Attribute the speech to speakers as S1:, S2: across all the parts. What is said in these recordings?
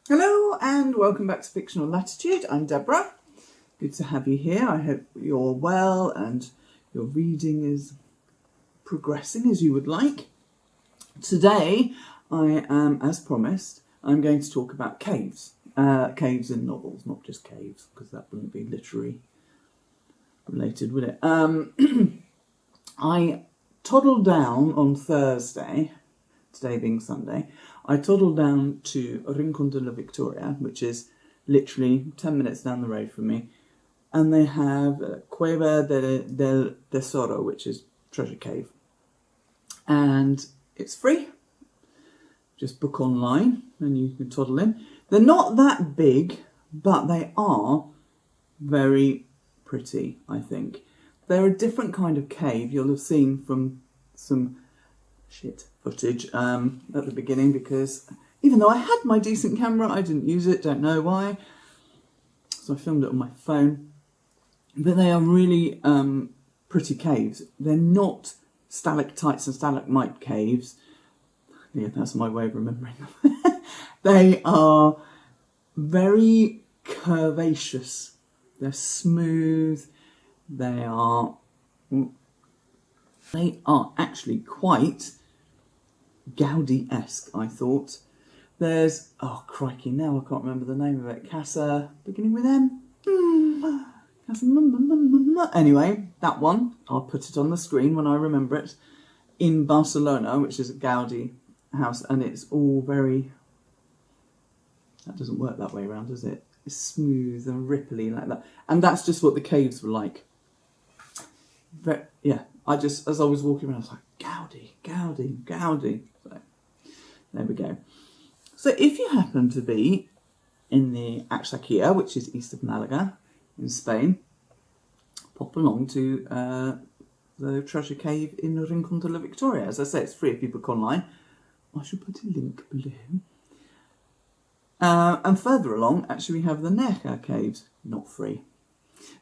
S1: Hello and welcome back to Fictional Latitude. I'm Deborah. Good to have you here. I hope you're well and your reading is progressing as you would like. Today, I am, as promised, I'm going to talk about caves. Caves in novels, not just caves, because that wouldn't be literary related, would it? I toddled down on Thursday, today being Sunday, I toddled down to Rincon de la Victoria, which is literally 10 minutes down the road from me, and they have Cueva del Tesoro, which is treasure cave. And it's free. Just book online and you can toddle in. They're not that big, but they are very pretty, I think. They're a different kind of cave. You'll have seen from some footage at the beginning, because even though I had my decent camera, I didn't use it, don't know why. So I filmed it on my phone. But they are really pretty caves. They're not stalactites and stalagmite caves. Yeah, that's my way of remembering them. They are very curvaceous. They're smooth. They are actually quite Gaudi-esque, I thought. There's, oh crikey, now I can't remember the name of it. Casa, beginning with M? Anyway, that one, I'll put it on the screen when I remember it, in Barcelona, which is a Gaudi house, and it's all very, that doesn't work that way around, does it? It's smooth and ripply like that. And that's just what the caves were like. But yeah, as I was walking around, I was like, Gaudi. So, there we go. So if you happen to be in the Axarquia, which is east of Malaga in Spain, pop along to the treasure cave in Rincon de la Victoria. As I say, it's free if you book online. I shall put a link below. And further along, actually, we have the Nerja caves, not free.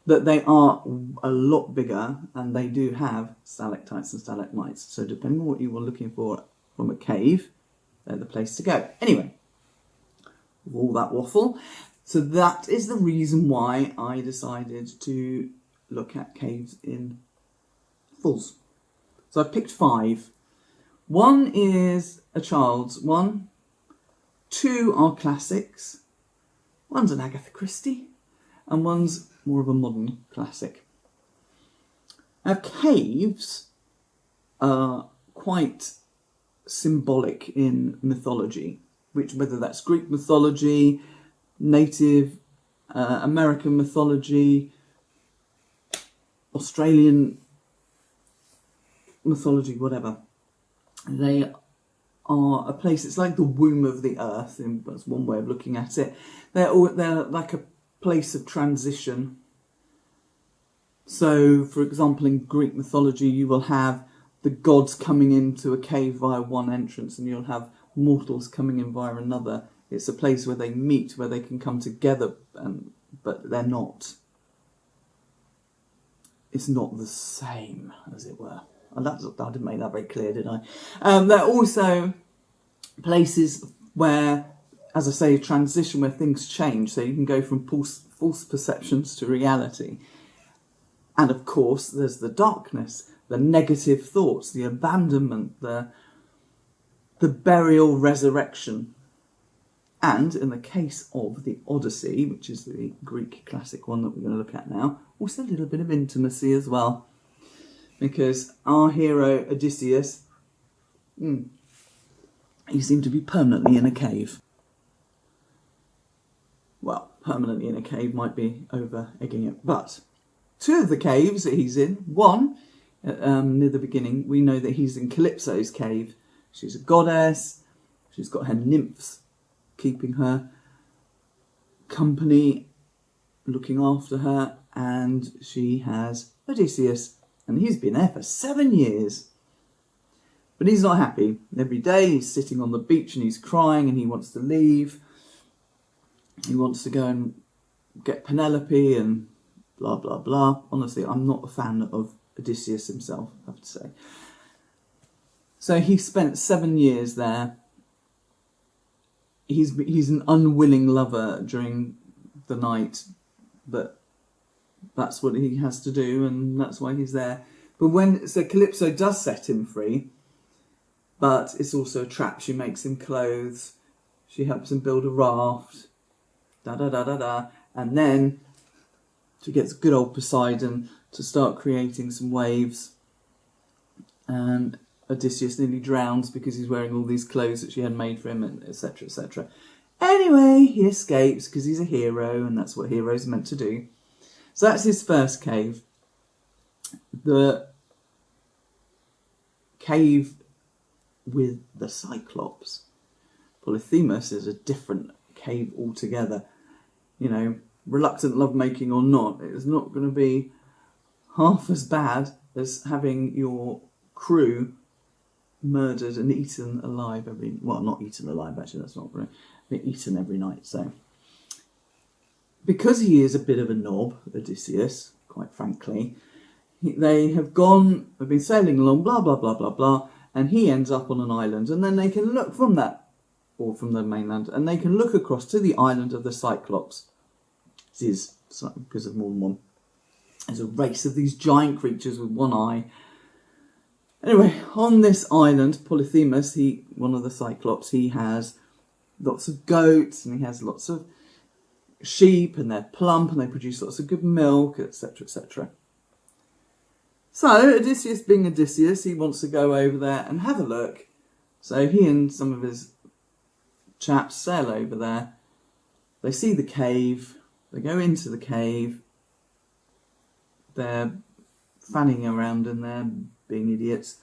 S1: But they are a lot bigger, and they do have stalactites and stalagmites. So depending on what you were looking for from a cave, they're the place to go. Anyway, with all that waffle, so that is the reason why I decided to look at caves in novels. So I've picked 5. One is a child's one. 2 are classics. One's an Agatha Christie, and one's more of a modern classic. Now, caves are quite symbolic in mythology, whether that's Greek mythology, Native American mythology, Australian mythology, whatever. They are a place, it's like the womb of the earth, that's one way of looking at it. They're like a place of transition. So, for example, in Greek mythology, you will have the gods coming into a cave via one entrance, and you'll have mortals coming in via another. It's a place where they meet, where they can come together, but they're not. It's not the same, as it were. And I didn't make that very clear, did I? There are also places where, as I say, transition, where things change. So you can go from false perceptions to reality. And of course, there's the darkness, the negative thoughts, the abandonment, the burial, resurrection. And in the case of the Odyssey, which is the Greek classic one that we're going to look at now, also a little bit of intimacy as well. Because our hero, Odysseus, he seemed to be permanently in a cave. Well, permanently in a cave might be over-egging it. But 2 of the caves that he's in, one, near the beginning, we know that he's in Calypso's cave. She's a goddess. She's got her nymphs keeping her company, looking after her. And she has Odysseus. And he's been there for 7 years. But he's not happy. Every day he's sitting on the beach and he's crying and he wants to leave. He wants to go and get Penelope and blah, blah, blah. Honestly, I'm not a fan of Odysseus himself, I have to say. So he spent 7 years there he's an unwilling lover during the night, but that's what he has to do, and that's why he's there. But so Calypso does set him free, but it's also a trap. She makes him clothes, she helps him build a raft, and then she gets good old Poseidon to start creating some waves, and Odysseus nearly drowns because he's wearing all these clothes that she had made for him, and etc, etc. Anyway, he escapes because he's a hero, and that's what heroes are meant to do. So that's his first cave. The cave with the Cyclops, Polyphemus, is a different cave altogether. You know, reluctant lovemaking or not, it's not going to be half as bad as having your crew murdered and eaten alive not eaten alive, actually, that's not right. They're eaten every night. So because he is a bit of a knob, Odysseus, quite frankly, they've been sailing along, blah blah blah blah blah, and he ends up on an island, and then they can look from that, or from the mainland, and they can look across to the island of the Cyclops. This is because of more than one. There's a race of these giant creatures with one eye. Anyway, on this island, Polyphemus, one of the Cyclops, he has lots of goats, and he has lots of sheep, and they're plump, and they produce lots of good milk, etc, etc. So Odysseus, being Odysseus, he wants to go over there and have a look. So he and some of his chaps sail over there. They see the cave. They go into the cave. They're fanning around in there, being idiots.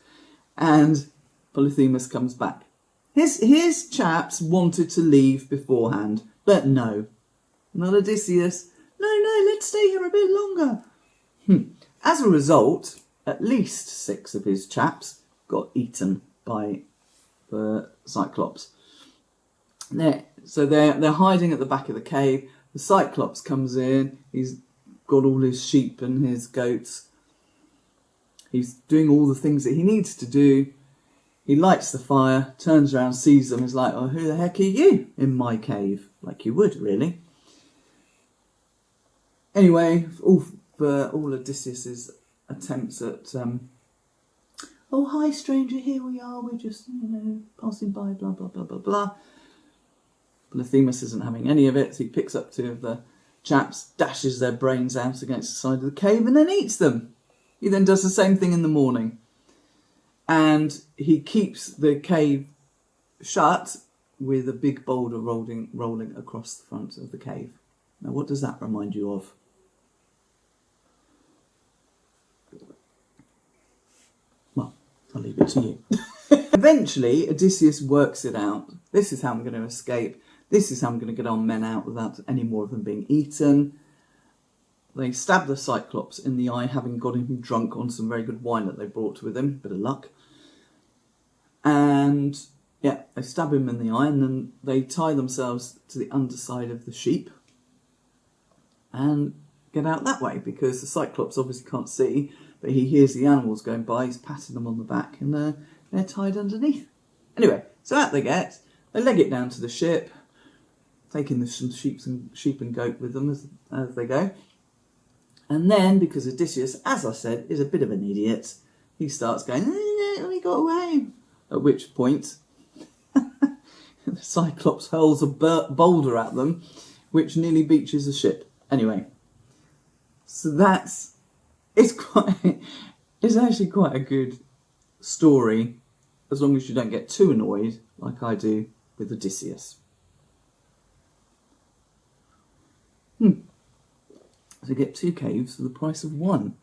S1: And Polyphemus comes back. His chaps wanted to leave beforehand, but no. Not Odysseus. No, let's stay here a bit longer. As a result, at least 6 of his chaps got eaten by the Cyclops. So they're hiding at the back of the cave. The Cyclops comes in. He's got all his sheep and his goats. He's doing all the things that he needs to do. He lights the fire, turns around, sees them, is like, oh, who the heck are you in my cave? Like you would, really. Anyway, for all Odysseus's attempts at, oh, hi, stranger, here we are, we're just, passing by, blah, blah, blah, blah, blah. Polyphemus isn't having any of it, so he picks up 2 of the chaps, dashes their brains out against the side of the cave, and then eats them. He then does the same thing in the morning. And he keeps the cave shut with a big boulder rolling across the front of the cave. Now, what does that remind you of? Well, I'll leave it to you. Eventually, Odysseus works it out. This is how I'm going to escape. This is how I'm going to get our men out without any more of them being eaten. They stab the Cyclops in the eye, having got him drunk on some very good wine that they brought with him. Bit of luck. And, yeah, they stab him in the eye, and then they tie themselves to the underside of the sheep and get out that way, because the Cyclops obviously can't see, but he hears the animals going by, he's patting them on the back, and they're tied underneath. Anyway, so out they get. They leg it down to the ship, taking some sheep and goat with them as they go. And then, because Odysseus, as I said, is a bit of an idiot, he starts going, we got away. At which point, the Cyclops hurls a boulder at them, which nearly beaches the ship. Anyway, so it's actually quite a good story, as long as you don't get too annoyed, like I do with Odysseus. So you get 2 caves for the price of 1.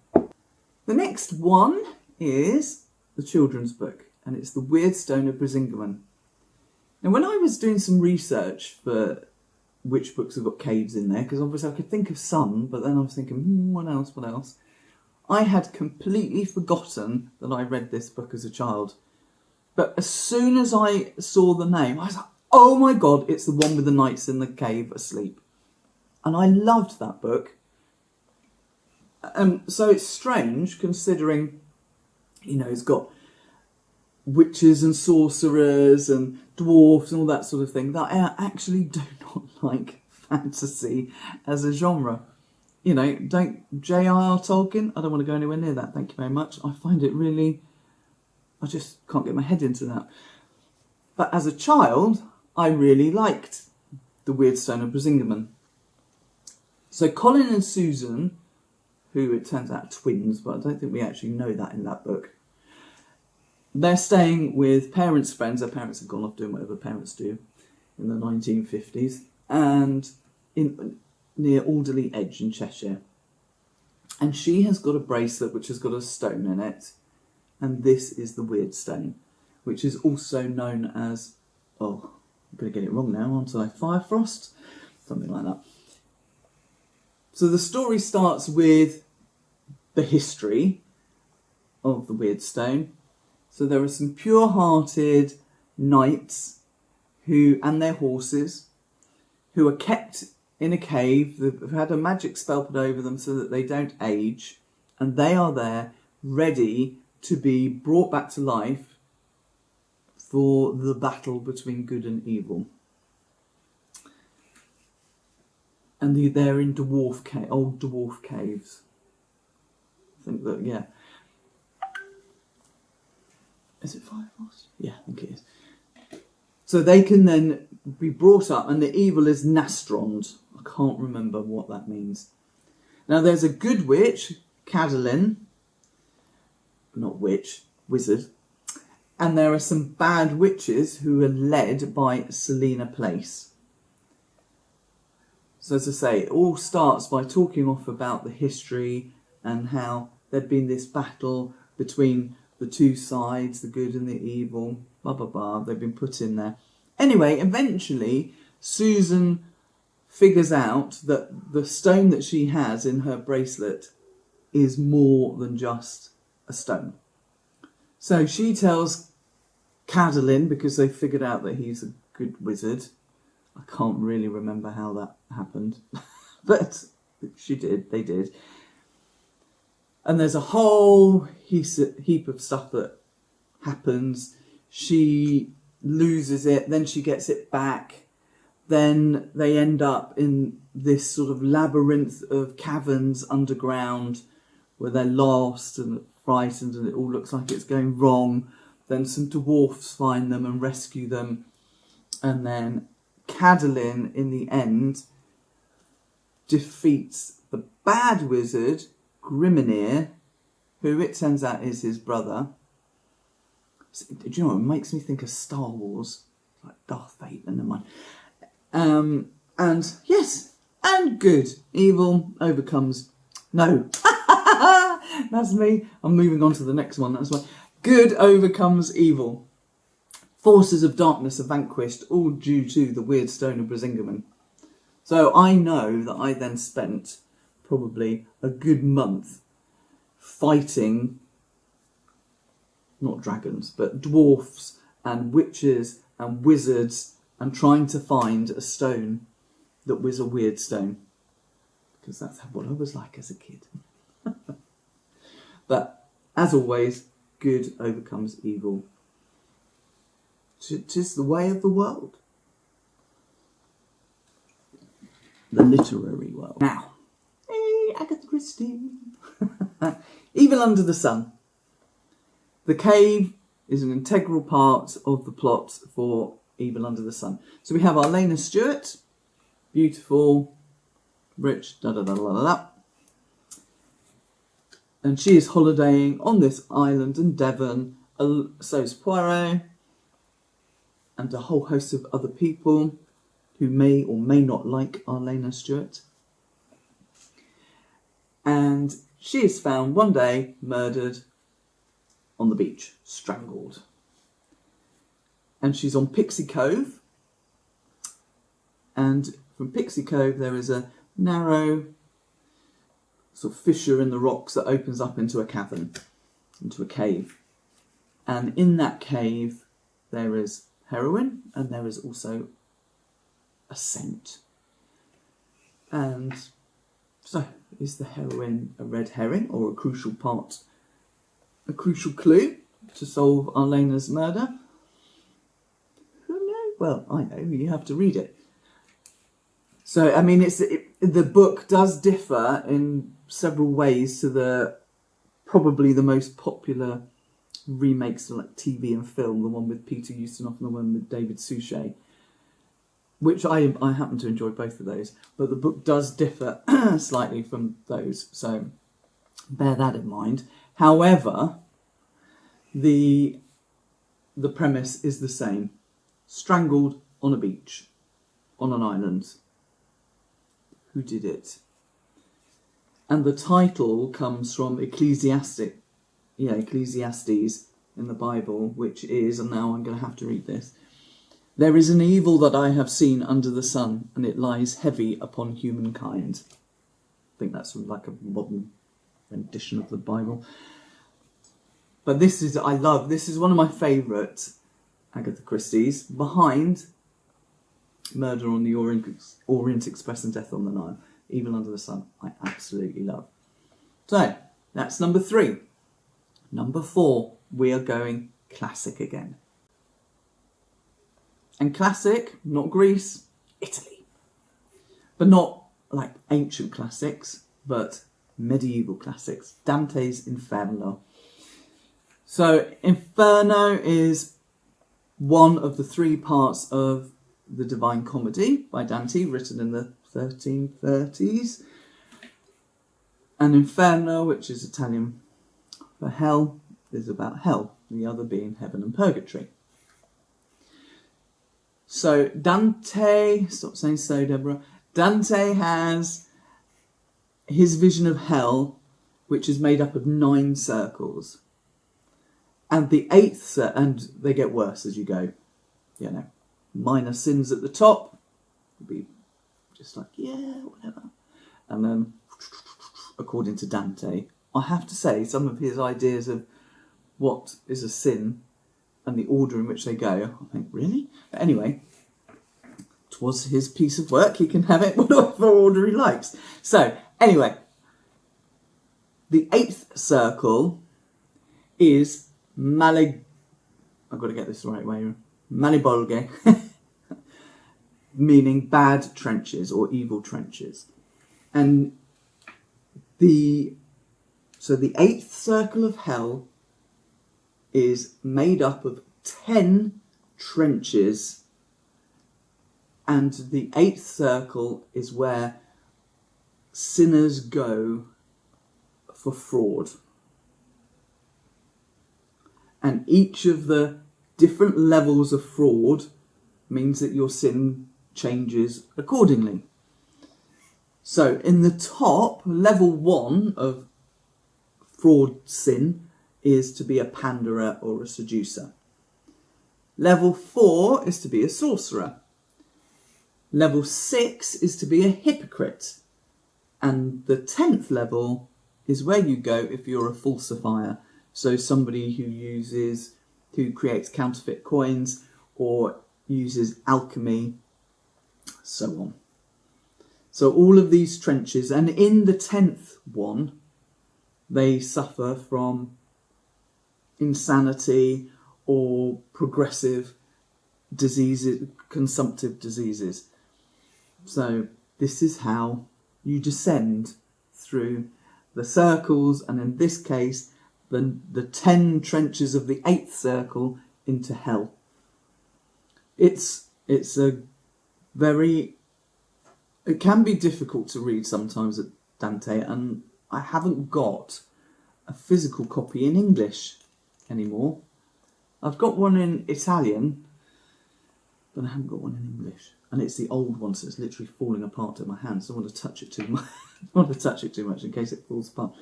S1: The next one is the children's book, and it's the Weirdstone of Brisingamen. Now, when I was doing some research for which books have got caves in there, because obviously I could think of some, but then I was thinking, what else? I had completely forgotten that I read this book as a child. But as soon as I saw the name, I was like, oh my God, it's the one with the knights in the cave asleep. And I loved that book. So it's strange, considering, it's got witches and sorcerers and dwarfs and all that sort of thing, that I actually do not like fantasy as a genre. You know, don't J.R.R. Tolkien, I don't want to go anywhere near that, thank you very much. I find it really, I just can't get my head into that. But as a child, I really liked the Weirdstone of Brisingamen. So Colin and Susan, who it turns out are twins, but I don't think we actually know that in that book, they're staying with parents' friends. Their parents have gone off doing whatever parents do in the 1950s, and near Alderley Edge in Cheshire. And she has got a bracelet which has got a stone in it, and this is the Weirdstone, which is also known as, oh, I'm going to get it wrong now, aren't I? Firefrost? Something like that. So the story starts with the history of the Weirdstone. So there are some pure-hearted knights who, and their horses, who are kept in a cave. They've had a magic spell put over them so that they don't age, and they are there ready to be brought back to life for the battle between good and evil. And they're in old dwarf caves. I think that, yeah. Is it Firefrost? Yeah, I think it is. So they can then be brought up, and the evil is Nastrond. I can't remember what that means. Now there's a good witch, Cadolin. Not witch, wizard. And there are some bad witches who are led by Selena Place. So as I say, it all starts by talking off about the history and how there'd been this battle between the two sides, the good and the evil, blah, blah, blah. They've been put in there. Anyway, eventually, Susan figures out that the stone that she has in her bracelet is more than just a stone. So she tells Cadolin, because they figured out that he's a good wizard. I can't really remember how that happened, but they did. And there's a whole heap of stuff that happens. She loses it, then she gets it back. Then they end up in this sort of labyrinth of caverns underground where they're lost and frightened and it all looks like it's going wrong. Then some dwarfs find them and rescue them. And then Cadolin, in the end, defeats the bad wizard, Grimnir, who it turns out is his brother. Do you know what? It makes me think of Star Wars, like Darth Vader, never mind. And yes, and good. Evil overcomes... No. That's me. I'm moving on to the next one. That's why. Good overcomes evil. Forces of darkness are vanquished, all due to the Weirdstone of Brisingamen. So I know that I then spent probably a good month fighting, not dragons, but dwarfs and witches and wizards, and trying to find a stone that was a Weirdstone. Because that's what I was like as a kid. But, as always, good overcomes evil. 'Tis the way of the world. The literary world. Now, hey, Agatha Christie. Evil Under the Sun. The cave is an integral part of the plot for Evil Under the Sun. So we have our Lena Stewart, beautiful, rich, da-da-da-da-da-da. And she is holidaying on this island in Devon. So is Poirot and a whole host of other people who may or may not like our Lena Stewart. And she is found one day murdered on the beach, strangled. And she's on Pixie Cove. And from Pixie Cove there is a narrow sort of fissure in the rocks that opens up into a cavern, into a cave. And in that cave there is heroin and there is also a scent. And so, is the heroin a red herring or a crucial part, a crucial clue? to solve Arlena's murder? Who knows? Well, I know, you have to read it. So, I mean, the book does differ in several ways to probably the most popular remakes of like TV and film, the one with Peter Ustinov and the one with David Suchet, which I happen to enjoy both of those, but the book does differ slightly from those, so bear that in mind. However, the premise is the same. Strangled on a beach, on an island. Who did it? And the title comes from Ecclesiastes in the Bible, which is, and now I'm going to have to read this, "There is an evil that I have seen under the sun, and it lies heavy upon humankind." I think that's like a modern rendition of the Bible. But this is one of my favourite Agatha Christie's, behind Murder on the Orient Express and Death on the Nile. Evil Under the Sun, I absolutely love. So, that's number 3. Number 4, we are going classic again. And classic, not Greece, Italy. But not like ancient classics, but medieval classics. Dante's Inferno. So, Inferno is one of the 3 parts of the Divine Comedy by Dante, written in the 1330s. And Inferno, which is Italian for hell, is about hell, the other being heaven and purgatory. So Dante, stop saying so, Deborah. Dante has his vision of hell, which is made up of 9 circles. And the 8th, and they get worse as you go, minor sins at the top, will be just like, yeah, whatever. And then, according to Dante, I have to say, some of his ideas of what is a sin and the order in which they go, I think, really? But anyway, twas his piece of work, he can have it whatever order he likes. So, anyway, the 8th circle is I've got to get this the right way, Malebolge, meaning bad trenches or evil trenches. And the 8th circle of hell is made up of 10 trenches, and the 8th circle is where sinners go for fraud. And each of the different levels of fraud means that your sin changes accordingly. So in the top, level 1 of fraud sin is to be a panderer or a seducer. Level 4 is to be a sorcerer. Level 6 is to be a hypocrite. And the 10th level is where you go if you're a falsifier. So somebody who creates counterfeit coins or uses alchemy, so on. So all of these trenches, and in the 10th one, they suffer from insanity or progressive diseases, consumptive diseases. So this is how you descend through the circles, and in this case, the 10 trenches of the 8th circle into hell. It's a very... It can be difficult to read sometimes at Dante, and I haven't got a physical copy in English anymore. I've got one in Italian, but I haven't got one in English. And it's the old one, so it's literally falling apart in my hands. I don't want to touch it too much. I don't want to touch it too much in case it falls apart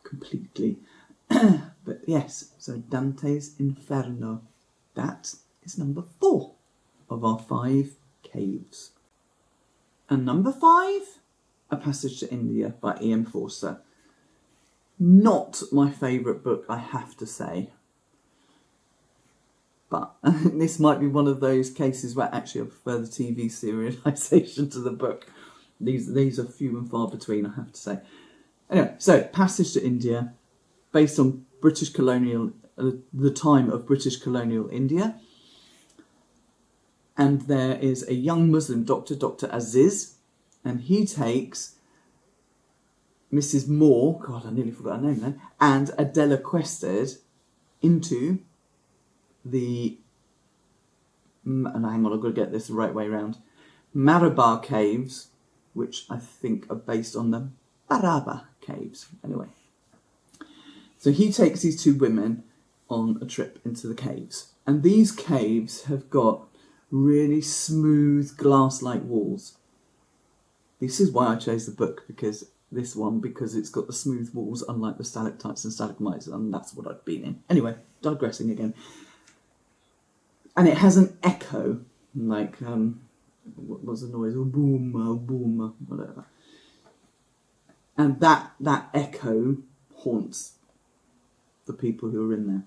S1: completely. But yes, so Dante's Inferno. That is number 4 of our 5 caves. And number 5, A Passage to India by Ian Forster. Not my favourite book, I have to say. But this might be one of those cases where actually I prefer the TV serialisation to the book. These are few and far between, I have to say. Anyway, so Passage to India, based on British colonial the time of British colonial India. And there is a young Muslim doctor, Dr. Aziz, and he takes Mrs. Moore, God, I nearly forgot her name then, and Adela Quested into the, and hang on, I've got to get this the right way around, Marabar Caves, which I think are based on the Baraba Caves. Anyway, so he takes these two women on a trip into the caves. And these caves have got really smooth glass-like walls. This is why I chose the book, because it's got the smooth walls, unlike the stalactites and stalagmites, and that's what I've been in. Anyway, digressing again. And it has an echo, like, what was the noise? Boom, boom, whatever. And that echo haunts the people who are in there.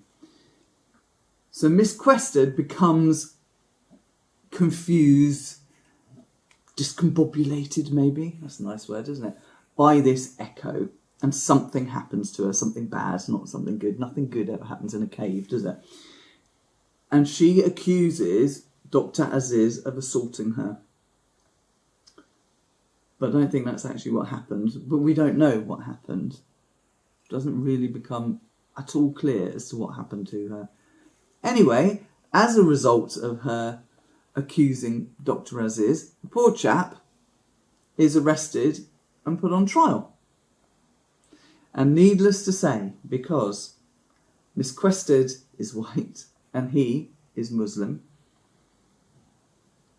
S1: So Miss Quested becomes confused, discombobulated maybe, that's a nice word, isn't it, by this echo, and something happens to her, something bad, not something good. Nothing good ever happens in a cave, does it? And she accuses Dr. Aziz of assaulting her. But I don't think that's actually what happened. But we don't know what happened. It doesn't really become at all clear as to what happened to her. Anyway, as a result of her accusing Dr. Aziz, the poor chap is arrested and put on trial. And needless to say, because Miss Quested is white and he is Muslim,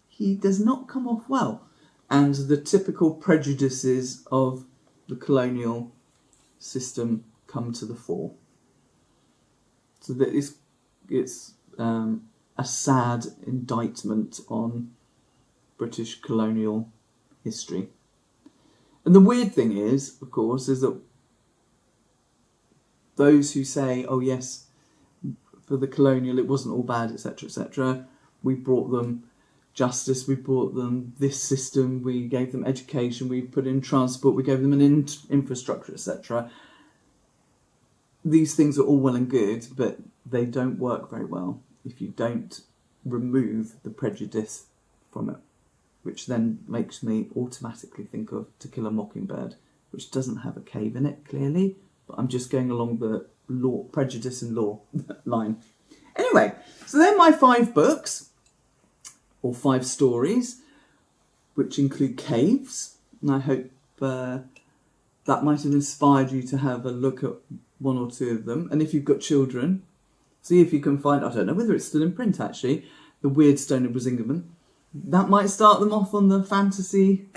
S1: he does not come off well. And the typical prejudices of the colonial system come to the fore. So that it's a sad indictment on British colonial history. And the weird thing is, of course, is that those who say, oh yes, for the colonial it wasn't all bad, etc., etc., we brought them justice, we brought them this system, we gave them education, we put in transport, we gave them an infrastructure, etc. These things are all well and good, but they don't work very well if you don't remove the prejudice from it, which then makes me automatically think of To Kill a Mockingbird, which doesn't have a cave in it, clearly, but I'm just going along the law, prejudice and law line. Anyway, so they're my 5 books, or 5 stories, which include caves, and I hope that might have inspired you to have a look at 1 or 2 of them. And if you've got children, see if you can find, I don't know whether it's still in print actually, the Weirdstone of Brisingamen. That might start them off on the fantasy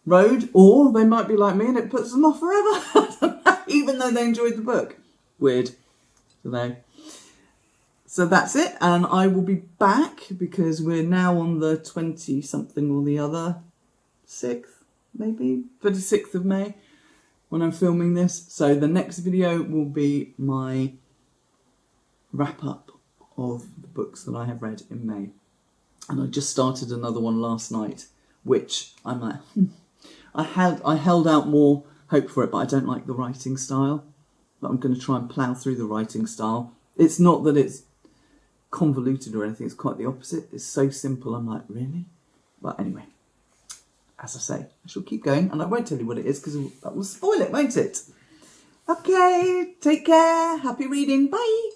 S1: road, or they might be like me and it puts them off forever, even though they enjoyed the book. Weird. So that's it, and I will be back because we're now on the 20-something or the other, 6th, maybe, 26th of May when I'm filming this. So the next video will be my wrap-up of the books that I have read in May. And I just started another one last night, which I'm like, I held out more hope for it, but I don't like the writing style. But I'm going to try and plough through the writing style. It's not that it's convoluted or anything, it's quite the opposite. It's so simple, I'm like, really? But anyway, as I say, I shall keep going, and I won't tell you what it is because that will spoil it, won't it? Okay, take care, happy reading, bye!